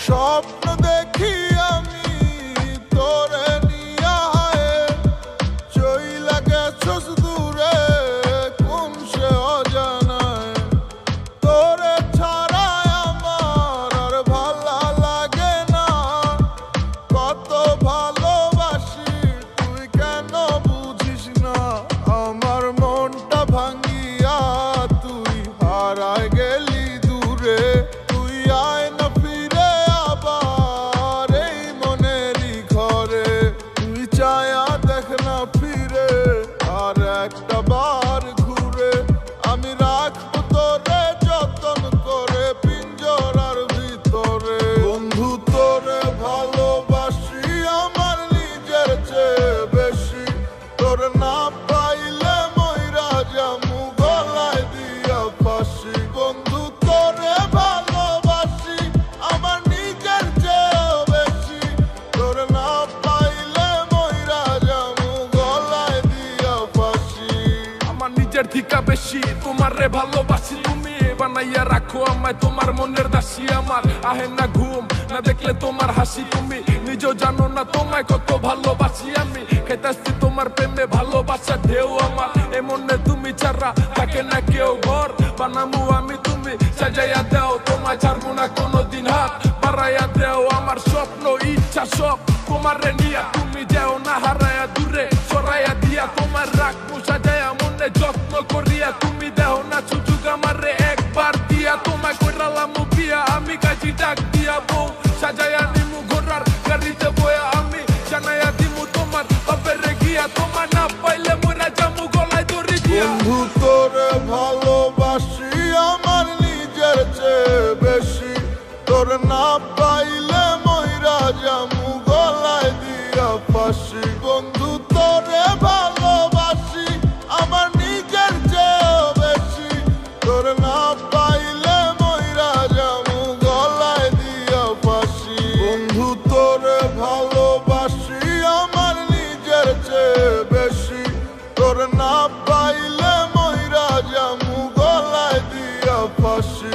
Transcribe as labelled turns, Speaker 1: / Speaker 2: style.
Speaker 1: স্বপ্ন দেখি আমি তোরে নিয়া চইলা গেছস দূরে কোন সে অজানায়। তোরে ছাড়াই আমার আর ভালো লাগে না, কত ভালোবাসি তুই কেন বুঝিস না। আমার মনটা ভাঙিয়া তুই হারায় গেলি দূরে, তুই আয় না ফিরে আবার এই মনেরই ঘরে। তুই চায়া দেখ না ফিরে আর একটা বার ঘুরে, আমি রাখবো তোরে যতন করে পিঞ্জরার ভিতরে। বন্ধু তোরে ভালোবাসি আমার নিজের চেয়ে বেশি, তোর না পাইলে মইরা যামু গলায় দিয়া ফাঁসি। বন্ধু তোরে ভালোবাসি আমার নিজের চেয়ে বেশি, তোর না পাইলে মইরা যামু গলায় দিয়া ফাঁসি।
Speaker 2: আমার নিজের থিকা বেশি তোমারে ভালোবাসি, তুমি বানাইয়া রাখো আমায় তোমার মনের দাসী। আমার আহে না ঘুম না দেখলে তোমার হাসি, তুমি নিজেও জানো না তোমায় কত ভালোবাসি আমি। খেতাছি তোমার প্রেমে ভালোবাসা ঢেউ আমার, এ মনে তুমি ছাড়া থাকে না কেউ। ঘর বানামু আমি তুমি সাজাইয়া দাও, তোমায় ছাড়বো না কোনোদিন হাত বাড়াইয়া দেও। আমার স্বপ্ন ইচ্ছা সব তোমারে নিয়া, তুমি যাও না হারায়া দূরে সরাইয়া দিয়া। তোমার রাখবো সাজাইয়া মনে যত্ন করিয়া, তুমি দেও না সুযোগ আমারে একবার দিয়া। তোমায় কইরালাম বিয়া আমি কাজী ডাক দিয়া, বউ সাজাইয়া নিমু ঘোড়ার গাড়িতে বয়া। আমি জানাইয়া দিমু তোমার বাপের গিয়া, তোমার না পাইলে মরা যামু গলায় দড়ি দিয়া।
Speaker 1: বন্ধু তোরে ভালোবাসি আমার নিজের চেয়ে বেশি, তোর না পাইলে মইরা যামু গলায় দিয়া ফাঁসি। বন্ধু তোরে ভালোবাসি আমার নিজের চেয়ে বেশি, তোর না পাইলে মইরা যামু গলায় দিয়া ফাঁসি। বন্ধু তোরে ভালোবাসি আমার নিজের চেয়ে বেশি, তোর না পাইলে মইরা যামু গলায় দিয়া ফাঁসি।